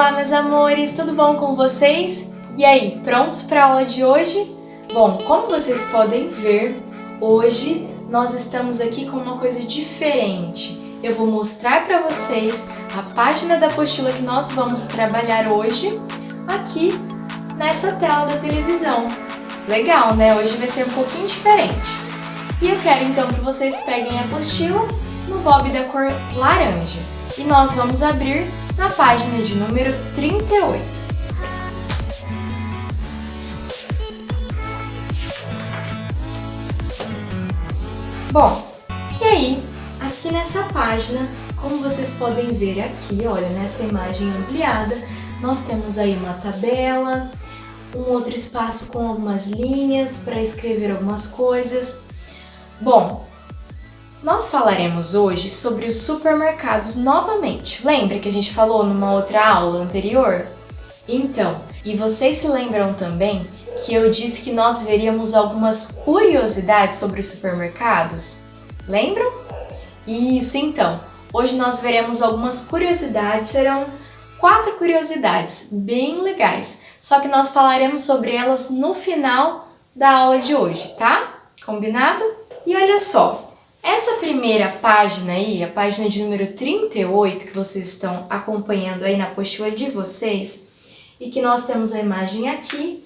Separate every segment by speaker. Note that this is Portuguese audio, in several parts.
Speaker 1: Olá, meus amores, tudo bom com vocês? E aí, prontos para a aula de hoje? Bom, como vocês podem ver, hoje nós estamos aqui com uma coisa diferente. Eu vou mostrar para vocês a página da apostila que nós vamos trabalhar hoje aqui nessa tela da televisão. Legal, né? Hoje vai ser um pouquinho diferente. E eu quero então que vocês peguem a apostila no bob da cor laranja. E nós vamos abrir na página de número 38. Bom, e aí, aqui nessa página, como vocês podem ver aqui, olha, nessa imagem ampliada, nós temos aí uma tabela, um outro espaço com algumas linhas para escrever algumas coisas. Bom, nós falaremos hoje sobre os supermercados novamente. Lembra que a gente falou numa outra aula anterior? Então, e vocês se lembram também que eu disse que nós veríamos algumas curiosidades sobre os supermercados? Lembram? Isso, então. Hoje nós veremos algumas curiosidades, serão 4 curiosidades bem legais. Só que nós falaremos sobre elas no final da aula de hoje, tá? Combinado? E olha só. Essa primeira página aí, a página de número 38, que vocês estão acompanhando aí na apostila de vocês, e que nós temos a imagem aqui,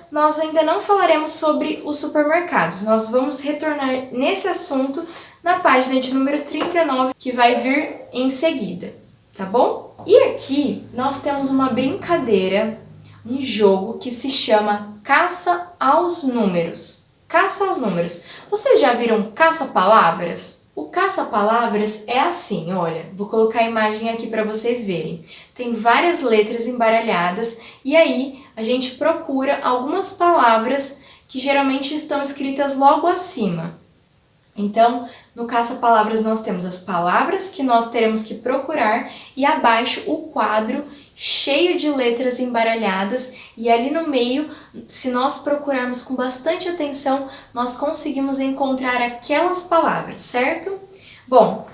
Speaker 1: nós ainda não falaremos sobre os supermercados. Nós vamos retornar nesse assunto na página de número 39, que vai vir em seguida, tá bom? E aqui nós temos uma brincadeira, um jogo que se chama Caça aos Números. Caça aos números. Vocês já viram caça-palavras? O caça-palavras é assim, olha, vou colocar a imagem aqui para vocês verem. Tem várias letras embaralhadas e aí a gente procura algumas palavras que geralmente estão escritas logo acima. Então, no caça-palavras nós temos as palavras que nós teremos que procurar e abaixo o quadro cheio de letras embaralhadas e ali no meio, se nós procurarmos com bastante atenção, nós conseguimos encontrar aquelas palavras, certo? Bom,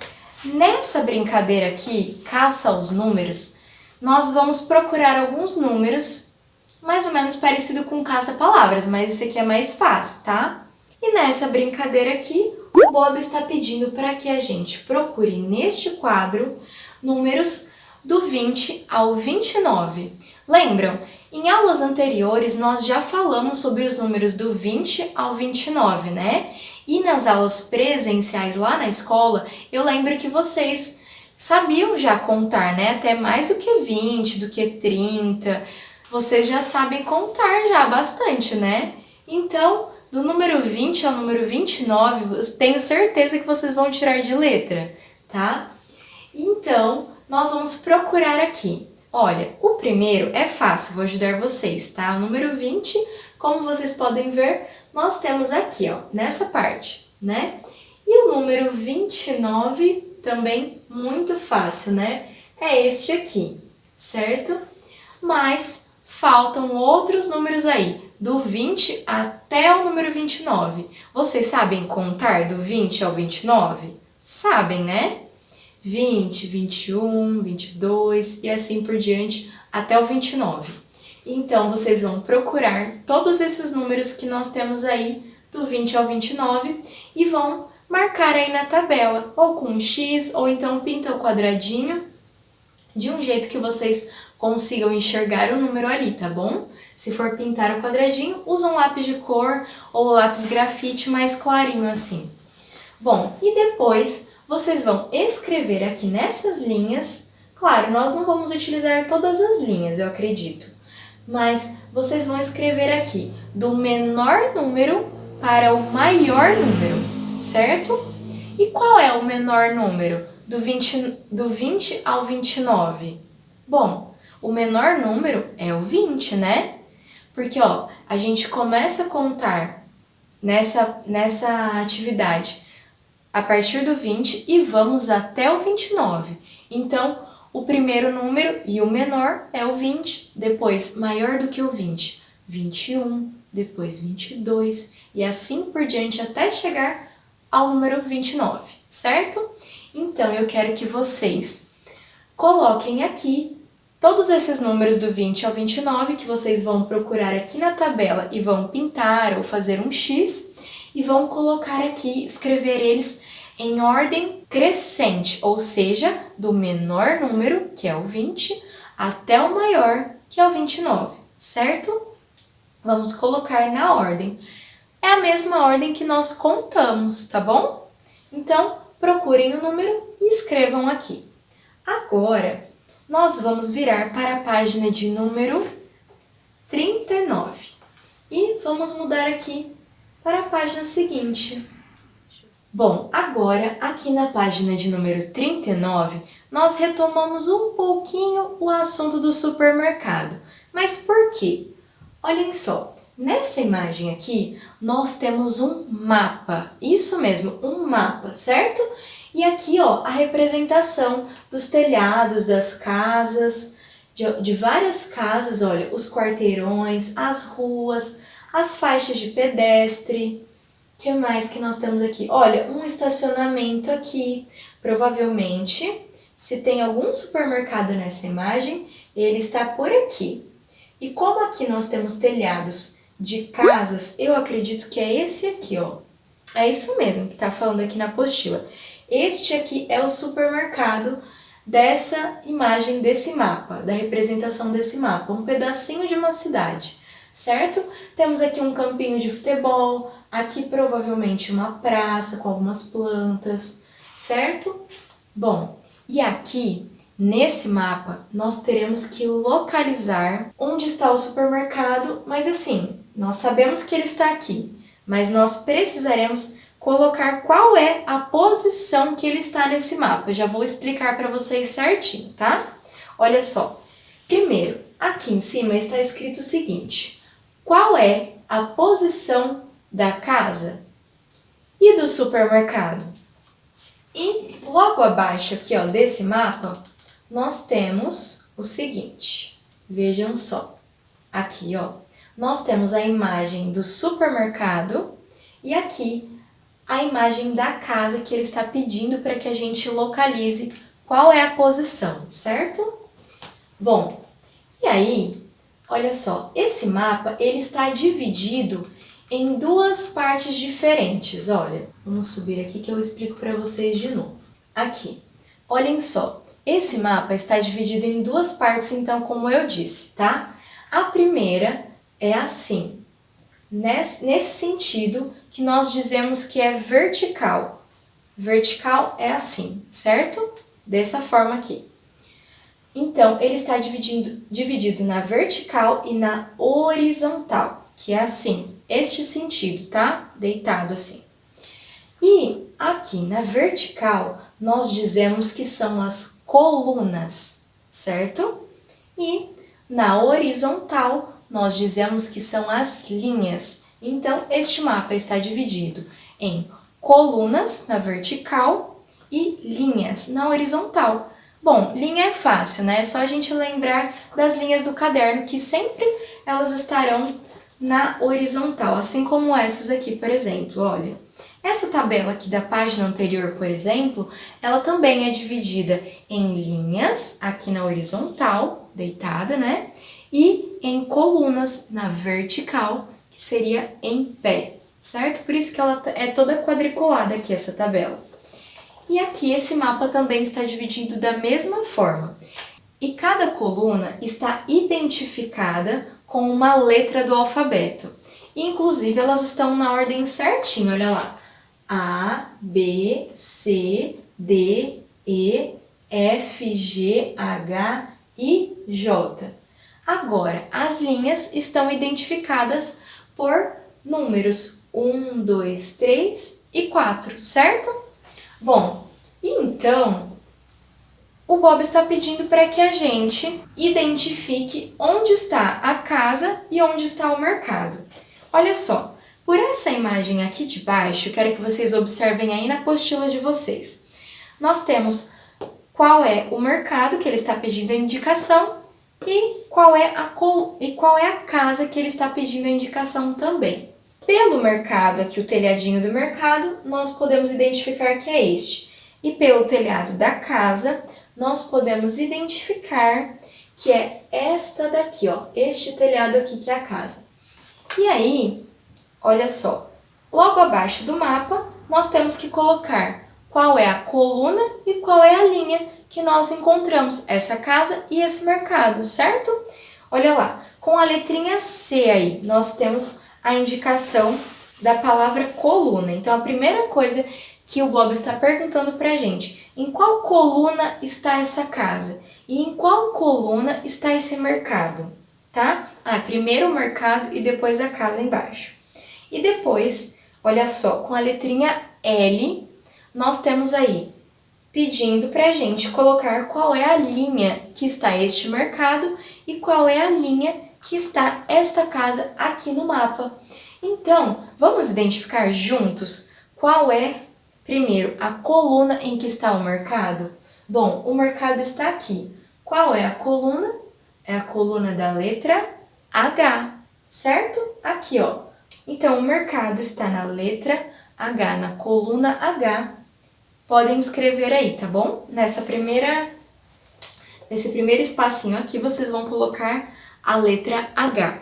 Speaker 1: nessa brincadeira aqui, caça aos números, nós vamos procurar alguns números mais ou menos parecido com caça-palavras, mas esse aqui é mais fácil, tá? E nessa brincadeira aqui, o Bob está pedindo para que a gente procure neste quadro números do 20 ao 29. Lembram? Em aulas anteriores nós já falamos sobre os números do 20 ao 29, né? E nas aulas presenciais lá na escola, eu lembro que vocês sabiam já contar, né? Até mais do que 20, do que 30. Vocês já sabem contar já bastante, né? Então, do número 20 ao número 29, eu tenho certeza que vocês vão tirar de letra, tá? Então, nós vamos procurar aqui. Olha, o primeiro é fácil, vou ajudar vocês, tá? O número 20, como vocês podem ver, nós temos aqui, ó, nessa parte, né? E o número 29, também muito fácil, né? É este aqui, certo? Mas faltam outros números aí, do 20 até o número 29. Vocês sabem contar do 20 ao 29? Sabem, né? 20, 21, 22 e assim por diante até o 29. Então, vocês vão procurar todos esses números que nós temos aí do 20 ao 29 e vão marcar aí na tabela, ou com um X, ou então pinta o quadradinho de um jeito que vocês consigam enxergar o número ali, tá bom? Se for pintar o quadradinho, usa um lápis de cor ou lápis grafite mais clarinho assim. Bom, e depois vocês vão escrever aqui nessas linhas, claro, nós não vamos utilizar todas as linhas, eu acredito, mas vocês vão escrever aqui do menor número para o maior número, certo? E qual é o menor número do 20 ao 29? Bom, o menor número é o 20, né? Porque, ó, a gente começa a contar nessa atividade a partir do 20 e vamos até o 29. Então, o primeiro número e o menor é o 20, depois maior do que o 20, 21, depois 22 e assim por diante até chegar ao número 29, certo? Então, eu quero que vocês coloquem aqui todos esses números do 20 ao 29 que vocês vão procurar aqui na tabela e vão pintar ou fazer um X e vão colocar aqui, escrever eles em ordem crescente, ou seja, do menor número, que é o 20, até o maior, que é o 29, certo? Vamos colocar na ordem. É a mesma ordem que nós contamos, tá bom? Então, procurem o número e escrevam aqui. Agora, nós vamos virar para a página de número 39 e vamos mudar aqui para a página seguinte. Bom, agora aqui na página de número 39, nós retomamos um pouquinho o assunto do supermercado. Mas por quê? Olhem só, nessa imagem aqui, nós temos um mapa, isso mesmo, um mapa, certo? E aqui, ó, a representação dos telhados, das casas, de várias casas, olha, os quarteirões, as ruas, as faixas de pedestre. O que mais que nós temos aqui? Olha, um estacionamento aqui. Provavelmente, se tem algum supermercado nessa imagem, ele está por aqui. E como aqui nós temos telhados de casas, eu acredito que é esse aqui, ó. É isso mesmo que está falando aqui na apostila. Este aqui é o supermercado dessa imagem, desse mapa, da representação desse mapa, um pedacinho de uma cidade, certo? Temos aqui um campinho de futebol, aqui provavelmente uma praça com algumas plantas, certo? Bom, e aqui, nesse mapa, nós teremos que localizar onde está o supermercado, mas assim, nós sabemos que ele está aqui, mas nós precisaremos colocar qual é a posição que ele está nesse mapa. Eu já vou explicar para vocês certinho, tá? Olha só. Primeiro, aqui em cima está escrito o seguinte: qual é a posição da casa e do supermercado? E logo abaixo aqui, ó, desse mapa, nós temos o seguinte. Vejam só. Aqui, ó, nós temos a imagem do supermercado e aqui a imagem da casa que ele está pedindo para que a gente localize qual é a posição, certo? Bom, e aí, olha só, esse mapa ele está dividido em duas partes diferentes, olha. Vamos subir aqui que eu explico para vocês de novo. Aqui, olhem só, esse mapa está dividido em duas partes, então, como eu disse, tá? A primeira é assim. Nesse sentido que nós dizemos que é vertical. Vertical é assim, certo? Dessa forma aqui. Então, ele está dividido na vertical e na horizontal, que é assim, este sentido, tá? Deitado assim. E aqui na vertical, nós dizemos que são as colunas, certo? E na horizontal, nós dizemos que são as linhas. Então, este mapa está dividido em colunas na vertical e linhas na horizontal. Bom, linha é fácil, né? É só a gente lembrar das linhas do caderno, que sempre elas estarão na horizontal, assim como essas aqui, por exemplo, olha. Essa tabela aqui da página anterior, por exemplo, ela também é dividida em linhas, aqui na horizontal, deitada, né? E em colunas na vertical, que seria em pé, certo? Por isso que ela é toda quadriculada aqui, essa tabela. E aqui esse mapa também está dividido da mesma forma. E cada coluna está identificada com uma letra do alfabeto. Inclusive, elas estão na ordem certinha, olha lá. A, B, C, D, E, F, G, H, I, J. Agora, as linhas estão identificadas por números 1, 2, 3 e 4, certo? Bom, então, o Bob está pedindo para que a gente identifique onde está a casa e onde está o mercado. Olha só, por essa imagem aqui de baixo, eu quero que vocês observem aí na apostila de vocês. Nós temos qual é o mercado que ele está pedindo a indicação e qual é a casa que ele está pedindo a indicação também. Pelo mercado, aqui o telhadinho do mercado, nós podemos identificar que é este. E pelo telhado da casa, nós podemos identificar que é esta daqui, ó, este telhado aqui que é a casa. E aí, olha só, logo abaixo do mapa, nós temos que colocar qual é a coluna e qual é a linha que nós encontramos essa casa e esse mercado, certo? Olha lá, com a letrinha C aí, nós temos a indicação da palavra coluna. Então, a primeira coisa que o Bob está perguntando pra gente, em qual coluna está essa casa? E em qual coluna está esse mercado? Tá? Primeiro o mercado e depois a casa embaixo. E depois, olha só, com a letrinha L, nós temos aí pedindo pra gente colocar qual é a linha que está este mercado e qual é a linha que está esta casa aqui no mapa. Então, vamos identificar juntos qual é, primeiro, a coluna em que está o mercado? Bom, o mercado está aqui. Qual é a coluna? É a coluna da letra H, certo? Aqui, ó. Então, o mercado está na letra H, na coluna H. Podem escrever aí, tá bom? Nesse primeiro espacinho aqui, vocês vão colocar a letra H.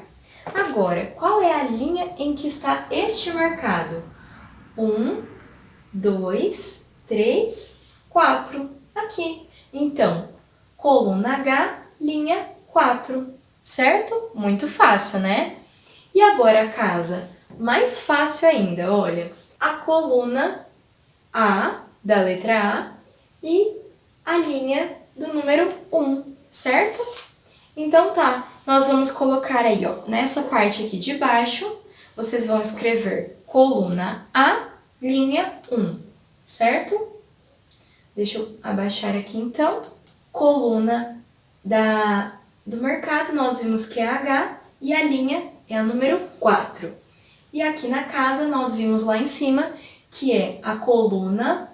Speaker 1: Agora, qual é a linha em que está este mercado? 1, 2, 3, 4. Aqui. Então, coluna H, linha 4. Certo? Muito fácil, né? E agora a casa? Mais fácil ainda, olha. A coluna A, da letra A, e a linha do número 1, certo? Então tá, nós vamos colocar aí, ó, nessa parte aqui de baixo, vocês vão escrever coluna A, linha 1, certo? Deixa eu abaixar aqui então. Coluna do mercado, nós vimos que é H e a linha é a número 4. E aqui na casa, nós vimos lá em cima que é a coluna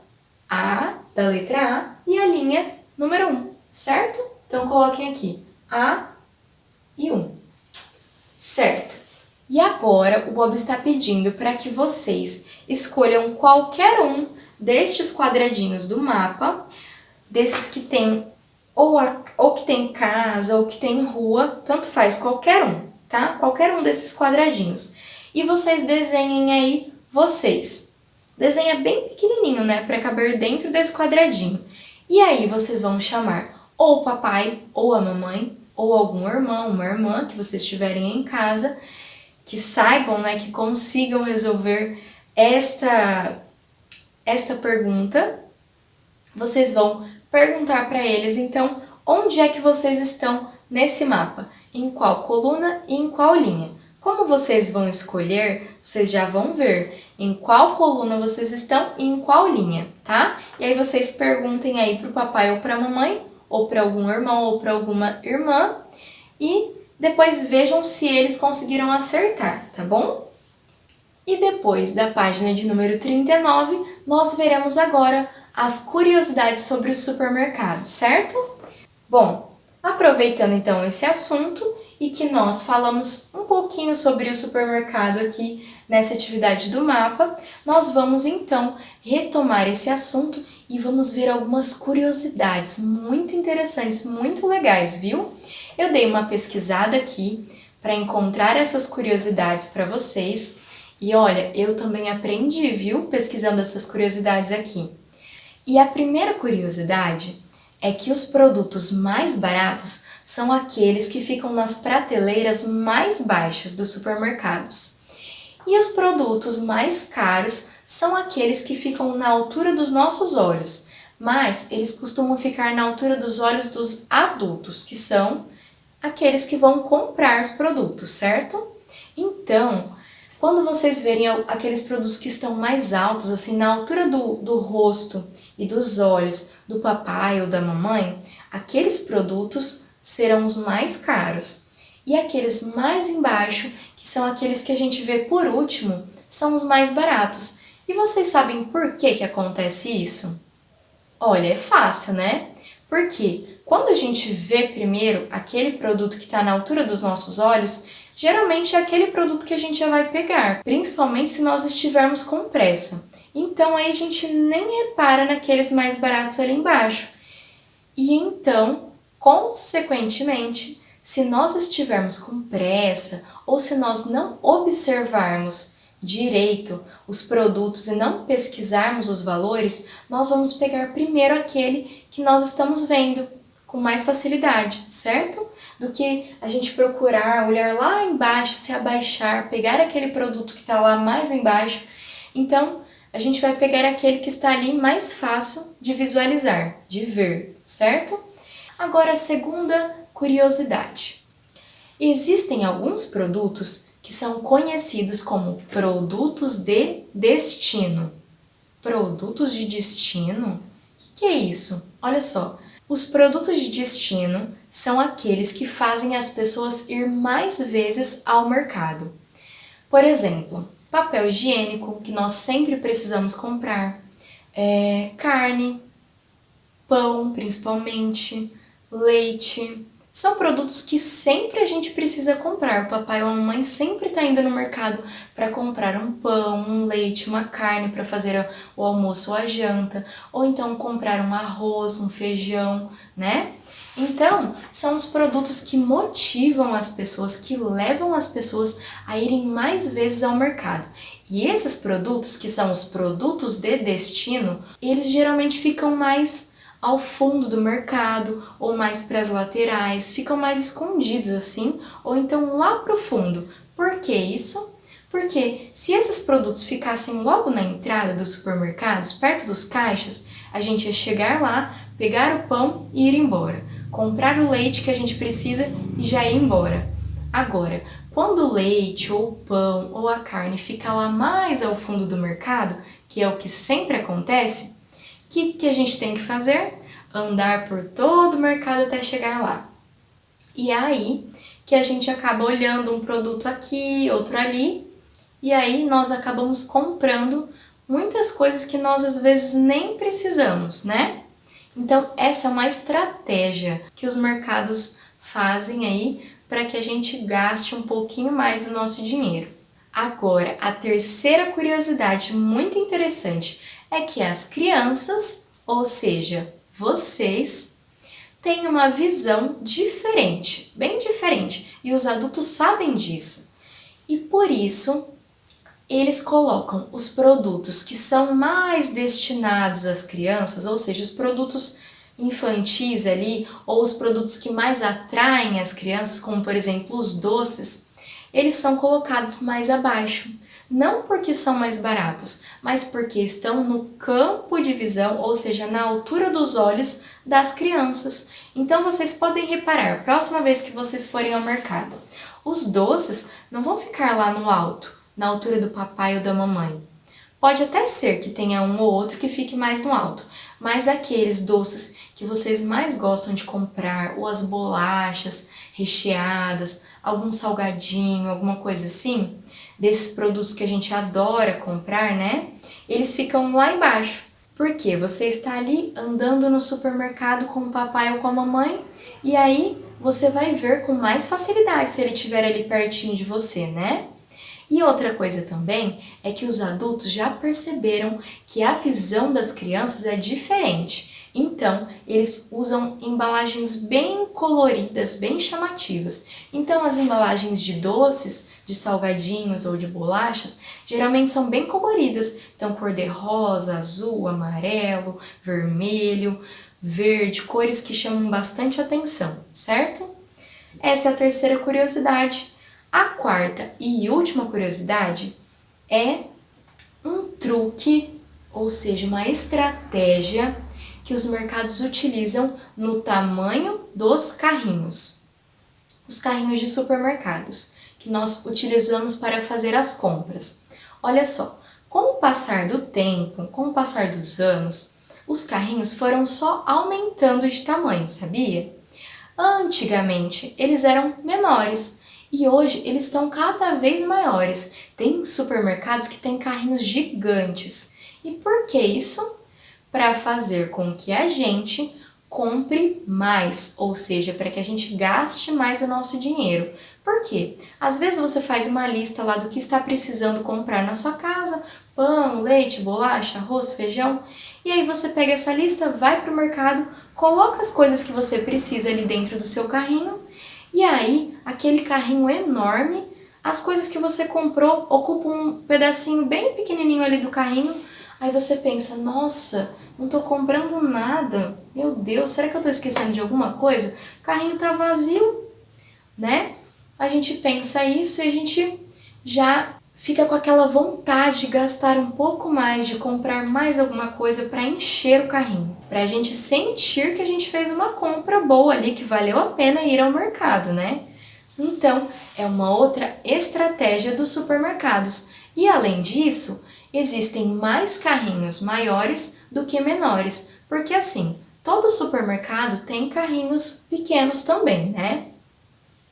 Speaker 1: A, da letra A, e a linha número 1, certo? Então, coloquem aqui A e 1, certo? E agora, o Bob está pedindo para que vocês escolham qualquer um destes quadradinhos do mapa, desses que tem ou que tem casa ou que tem rua, tanto faz, qualquer um, tá? Qualquer um desses quadradinhos. E vocês desenhem aí vocês. Desenha bem pequenininho, né? Para caber dentro desse quadradinho. E aí vocês vão chamar ou o papai, ou a mamãe, ou algum irmão, uma irmã que vocês tiverem em casa, que saibam, né? Que consigam resolver esta pergunta. Vocês vão perguntar para eles, então, onde é que vocês estão nesse mapa? Em qual coluna e em qual linha? Como vocês vão escolher, vocês já vão ver em qual coluna vocês estão e em qual linha, tá? E aí vocês perguntem aí pro papai ou pra mamãe, ou para algum irmão ou para alguma irmã, e depois vejam se eles conseguiram acertar, tá bom? E depois da página de número 39, nós veremos agora as curiosidades sobre o supermercado, certo? Bom, aproveitando então esse assunto e que nós falamos um pouquinho sobre o supermercado aqui nessa atividade do mapa, nós vamos então retomar esse assunto e vamos ver algumas curiosidades muito interessantes, muito legais, viu? Eu dei uma pesquisada aqui para encontrar essas curiosidades para vocês e olha, eu também aprendi, viu? Pesquisando essas curiosidades aqui. E a primeira curiosidade é que os produtos mais baratos são aqueles que ficam nas prateleiras mais baixas dos supermercados. E os produtos mais caros são aqueles que ficam na altura dos nossos olhos, mas eles costumam ficar na altura dos olhos dos adultos, que são aqueles que vão comprar os produtos, certo? Então, quando vocês verem aqueles produtos que estão mais altos, assim, na altura do rosto e dos olhos do papai ou da mamãe, aqueles produtos serão os mais caros. E aqueles mais embaixo, que são aqueles que a gente vê por último, são os mais baratos. E vocês sabem por que acontece isso? Olha, é fácil, né? Porque quando a gente vê primeiro aquele produto que está na altura dos nossos olhos, geralmente é aquele produto que a gente já vai pegar, principalmente se nós estivermos com pressa. Então aí a gente nem repara naqueles mais baratos ali embaixo. E então, consequentemente, se nós estivermos com pressa ou se nós não observarmos direito os produtos e não pesquisarmos os valores, nós vamos pegar primeiro aquele que nós estamos vendo com mais facilidade, certo? Do que a gente procurar, olhar lá embaixo, se abaixar, pegar aquele produto que está lá mais embaixo. Então, a gente vai pegar aquele que está ali mais fácil de visualizar, de ver, certo? Agora, a segunda curiosidade. Existem alguns produtos que são conhecidos como produtos de destino. Produtos de destino? O que é isso? Olha só, os produtos de destino são aqueles que fazem as pessoas ir mais vezes ao mercado. Por exemplo, papel higiênico, que nós sempre precisamos comprar, carne, pão principalmente, leite. São produtos que sempre a gente precisa comprar. O papai ou a mamãe sempre está indo no mercado para comprar um pão, um leite, uma carne para fazer o almoço ou a janta, ou então comprar um arroz, um feijão, né? Então, são os produtos que motivam as pessoas, que levam as pessoas a irem mais vezes ao mercado. E esses produtos, que são os produtos de destino, eles geralmente ficam mais ao fundo do mercado ou mais para as laterais, ficam mais escondidos assim, ou então lá para o fundo. Por que isso? Porque se esses produtos ficassem logo na entrada dos supermercados, perto dos caixas, a gente ia chegar lá, pegar o pão e ir embora, comprar o leite que a gente precisa e já ir embora. Agora, quando o leite ou o pão ou a carne fica lá mais ao fundo do mercado, que é o que sempre acontece, o que a gente tem que fazer? Andar por todo o mercado até chegar lá. E é aí que a gente acaba olhando um produto aqui, outro ali, e aí nós acabamos comprando muitas coisas que nós às vezes nem precisamos, né? Então, essa é uma estratégia que os mercados fazem aí para que a gente gaste um pouquinho mais do nosso dinheiro. Agora, a terceira curiosidade muito interessante é que as crianças, ou seja, vocês, têm uma visão diferente, bem diferente, e os adultos sabem disso. E por isso, eles colocam os produtos que são mais destinados às crianças, ou seja, os produtos infantis ali, ou os produtos que mais atraem as crianças, como por exemplo os doces, eles são colocados mais abaixo. Não porque são mais baratos, mas porque estão no campo de visão, ou seja, na altura dos olhos das crianças. Então vocês podem reparar, próxima vez que vocês forem ao mercado, os doces não vão ficar lá no alto, na altura do papai ou da mamãe. Pode até ser que tenha um ou outro que fique mais no alto, mas aqueles doces que vocês mais gostam de comprar, ou as bolachas recheadas, algum salgadinho, alguma coisa assim, desses produtos que a gente adora comprar, né? Eles ficam lá embaixo. Porque você está ali andando no supermercado com o papai ou com a mamãe e aí você vai ver com mais facilidade se ele estiver ali pertinho de você, né? E outra coisa também é que os adultos já perceberam que a visão das crianças é diferente. Então, eles usam embalagens bem coloridas, bem chamativas. Então, as embalagens de doces, de salgadinhos ou de bolachas, geralmente são bem coloridas. Então, cor-de-rosa, azul, amarelo, vermelho, verde, cores que chamam bastante atenção, certo? Essa é a terceira curiosidade. A quarta e última curiosidade é um truque, ou seja, uma estratégia que os mercados utilizam no tamanho dos carrinhos. Os carrinhos de supermercados, que nós utilizamos para fazer as compras. Olha só, com o passar do tempo, com o passar dos anos, os carrinhos foram só aumentando de tamanho, sabia? Antigamente, eles eram menores e hoje eles estão cada vez maiores. Tem supermercados que têm carrinhos gigantes. E por que isso? Para fazer com que a gente compre mais, ou seja, para que a gente gaste mais o nosso dinheiro. Por quê? Às vezes você faz uma lista lá do que está precisando comprar na sua casa, pão, leite, bolacha, arroz, feijão. E aí você pega essa lista, vai pro mercado, coloca as coisas que você precisa ali dentro do seu carrinho, e aí aquele carrinho enorme, as coisas que você comprou ocupam um pedacinho bem pequenininho ali do carrinho. Aí você pensa, nossa, não tô comprando nada, meu Deus, será que eu tô esquecendo de alguma coisa? O carrinho tá vazio, né? A gente pensa isso e a gente já fica com aquela vontade de gastar um pouco mais, de comprar mais alguma coisa para encher o carrinho, para a gente sentir que a gente fez uma compra boa ali, que valeu a pena ir ao mercado, né? Então, é uma outra estratégia dos supermercados. E além disso, existem mais carrinhos maiores do que menores, porque assim, todo supermercado tem carrinhos pequenos também, né?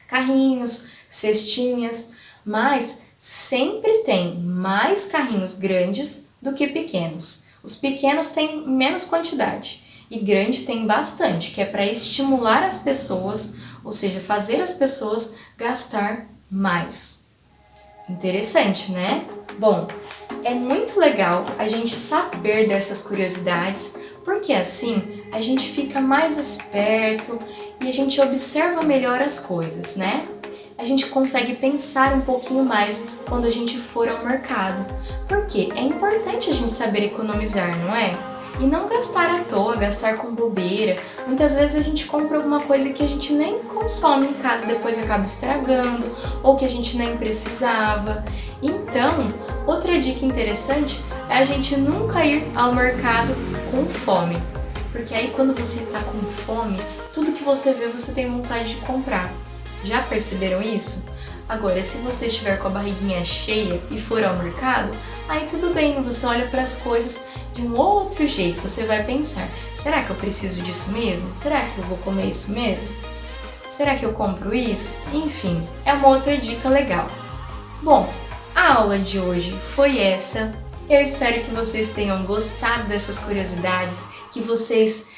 Speaker 1: Carrinhos, cestinhas, mas sempre tem mais carrinhos grandes do que pequenos. Os pequenos têm menos quantidade e grande tem bastante, que é para estimular as pessoas, ou seja, fazer as pessoas gastar mais. Interessante, né? Bom, é muito legal a gente saber dessas curiosidades, porque assim a gente fica mais esperto e a gente observa melhor as coisas, né? A gente consegue pensar um pouquinho mais quando a gente for ao mercado. Porque é importante a gente saber economizar, não é? E não gastar à toa, gastar com bobeira. Muitas vezes a gente compra alguma coisa que a gente nem consome em casa, depois acaba estragando, ou que a gente nem precisava. Então, outra dica interessante é a gente nunca ir ao mercado com fome. Porque aí quando você tá com fome, tudo que você vê você tem vontade de comprar. Já perceberam isso? Agora, se você estiver com a barriguinha cheia e for ao mercado, aí tudo bem, você olha para as coisas de um outro jeito. Você vai pensar, será que eu preciso disso mesmo? Será que eu vou comer isso mesmo? Será que eu compro isso? Enfim, é uma outra dica legal. Bom, a aula de hoje foi essa. Eu espero que vocês tenham gostado dessas curiosidades, que vocês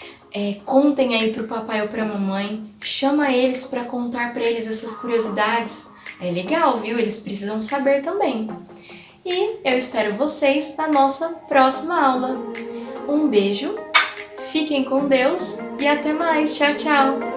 Speaker 1: contem aí pro papai ou pra mamãe, chama eles para contar para eles essas curiosidades. É legal, viu? Eles precisam saber também. E eu espero vocês na nossa próxima aula. Um beijo, fiquem com Deus e até mais. Tchau, tchau!